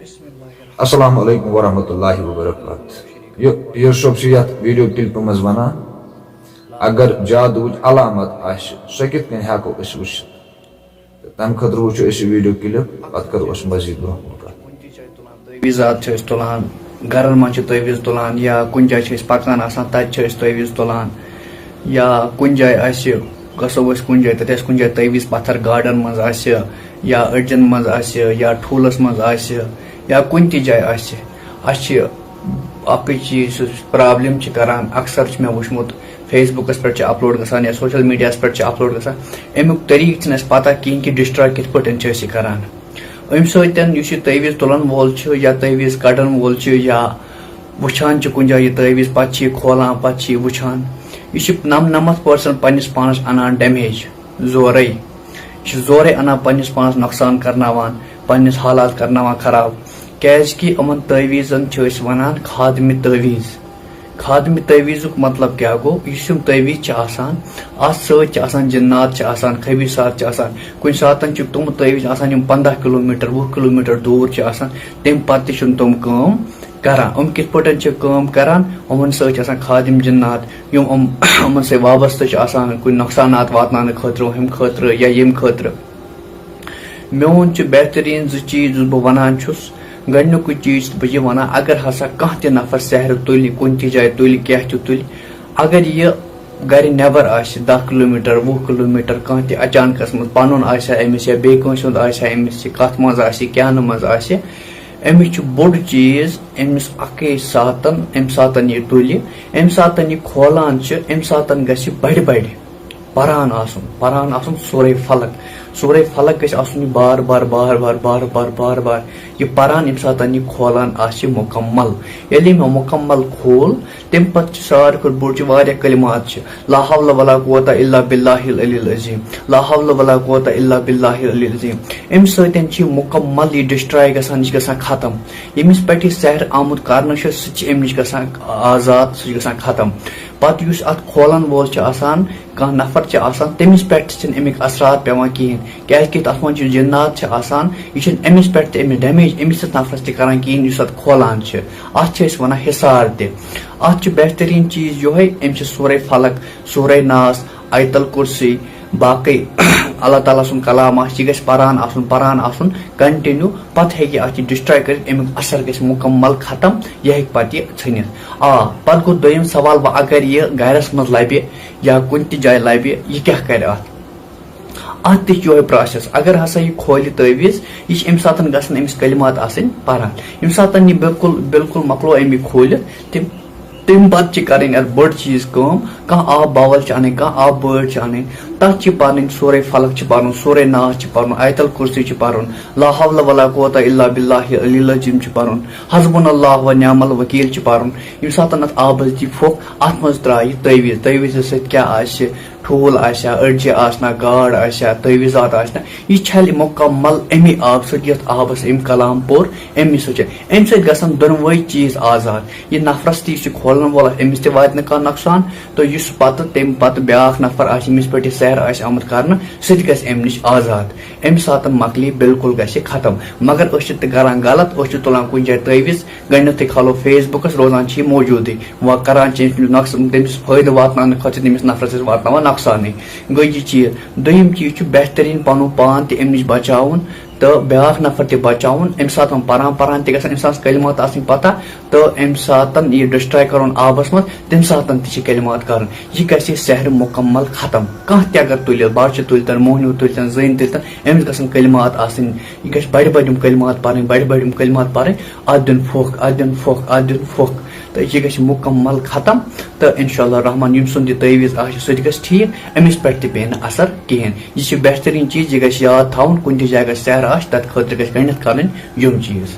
Assalamu alaikum warahmatullahi wabarakatuh. Your shopsiyat video clip maz wana agar jadoo alamat ash sakit kan hako iswish tam khadru chu is video clip pat kar us mazid bro taweezat chhe tulan garan man chhe taweez tulan ya kunjay chhe pakan asan tat chhe taweez tulan ya kunjay ashe gaso was kunjay tes kunjay taweez pathar garden maz ashe ya urgent maz ashe ya thulas maz ashe या कुछ जाए चीज problem करान अक्सर मे वुचमुत Facebook पे upload गसान या social media पे upload गसान अमुक तरीक पता कहें कि डिस्ट्रॉय कित पे करान अम सत तवीज तुलन वोल या तवीज कड़न वोल या वुचान कुछ जाए तवीज पे खोलान पे वुचान यह 99% पन्निस पानस अनान डैमेज जोरे अना पन्निस पानस नुकसान करनावान पन्निस हालात करनावान खराब कि अमन तवीजन वन खादमी तवीज मतलब क्या गो यम तवीज सत जिन्नात खबीसात कुछ सात तुम तवीज 15 किलोमीटर 20 किलोमीटर दूर तम पे तुम करान कित करान अमन सत खादिम जिन्नात अमन से वाबस्त कुछ नुकसान वातान खतर या यम खतर मोन बेहतरीन चीज बह वनान गु चीज बह वन अगर हसा कह नफर सहर तुल कुन जाए तुल क्या तुल अगर यह गर नबर आ 10 किलोमीटर 20 किलोमीटर कह अचानक पन अमिस या बेस कत मज क्या मज अमिस बोड़ चीज अमिस अके सात यह तुल अम सात यह खोलान अम सात गि बड़ बड़ परान आसन सोरे फलक गि बार बार बार बार बार बार बार बार यह परान यम सात यह खोलान मुकम्मल ये मे मुकम्मल खोल तम पे सारे बोड़ कलिमात ला हौला वला कुव्वता इल्ला बिल्लाहिल अलील अज़ीम ला हौला वला कुव्वता इल्ला बिल्लाहिल अलील अज़ीम अम सत मुकम्मल यह डिस्ट्रॉय गसान खत्म यमिस पे सहर आमुत कर सह अम नश आजाद सह खत्म पत अत खोलन वोल कह नफर तमिस पे अमिक असरात पेवान कहें क्या अत मन जिन्नात यह अमिस पे डैमेज अमिस नफरस तरान कहें अत खोलान अत वन हिसार अत बेहतरीन चीज यो अम सोरे फलक सोरे नास आयतल कुर्सी बाकी अल्लाह ताला सुन कलाम यह परान आसन कंटिन्यू पे हे डिस्ट्रॉय कर अमुक असर ग मुकम्मल खत्म यह पे थ पे गो दोम सवाल अगर यह गरस मज लबे या कुन जाए लबे यह क्या कर अत तह प्रोसेस अगर हसा यह खोल तवीज यह अम सात गमिस कलिमात पारान यम सात यह बिल्कुल मकलो अमि खोल तम पे कर बड़ चीज कह आब बावल अन कह आब बर्ड अन तथ पन सोरे फलक पर्न सोरे नास पर्न आयतल कुर्सी पर्न ला हौला वला कुव्वता इल्ला बिल्लाहिल अलील अज़ीम पर्न हस्बुनल्लाह व निअमल वकील पर्न यम सात अत आबस दी फोक अत मज त्राय तवीज सत क्या ठूल अड़जे आसना गाड़ तवीजात यह छल मुकम्मल अमी आब सत आबस अम कलाम पोर अमी अम सत दोनवे चीज आजाद यह नफरस तह खोलन वोल अमिस वात नुकसान तो इस तम पे ब्या नफर अमिस पे सहर आमुत कर सह अम नश आजाद अम सात मकली बिल्कुल ग खत्म मगर करान गलत तुलान कुछ जाए तवीज गणित खालो फेसबुकस रोजान मौजूद वह करान तमिस फायदे वातान खुद तमिस नफरस वातान नुकसान गई यह चीज दोम चीज बेहतरीन पन पान तम नश बचावन तो ब्या नफर तह बचावन अम सात परान तम कलिमात पता तो अम सात यह डिस्ट्रॉय कर आबस मज तम सात कलिमात कर यह ग सहर मुकम्मल खत्म कह अगर तुल बच्चे तुलतन मोहनू तुलतन जन तुलतन अमिस ग कलिमात यह ग बड़ बड़ कलिमात पार बड़ बड़ कलिमात पार अत दिन फोक अत दिन फोक अत दिन फोक तो यह ग मुकम्मल खत्म तो इंशाअल्लाह रहमान यम सुन तवीज सह ग ठीक अमिस पे पे असर कहें यह बेहतरीन चीज यह ग याद थवन कुन जाए सहर तथ खतर गणित कर चीज।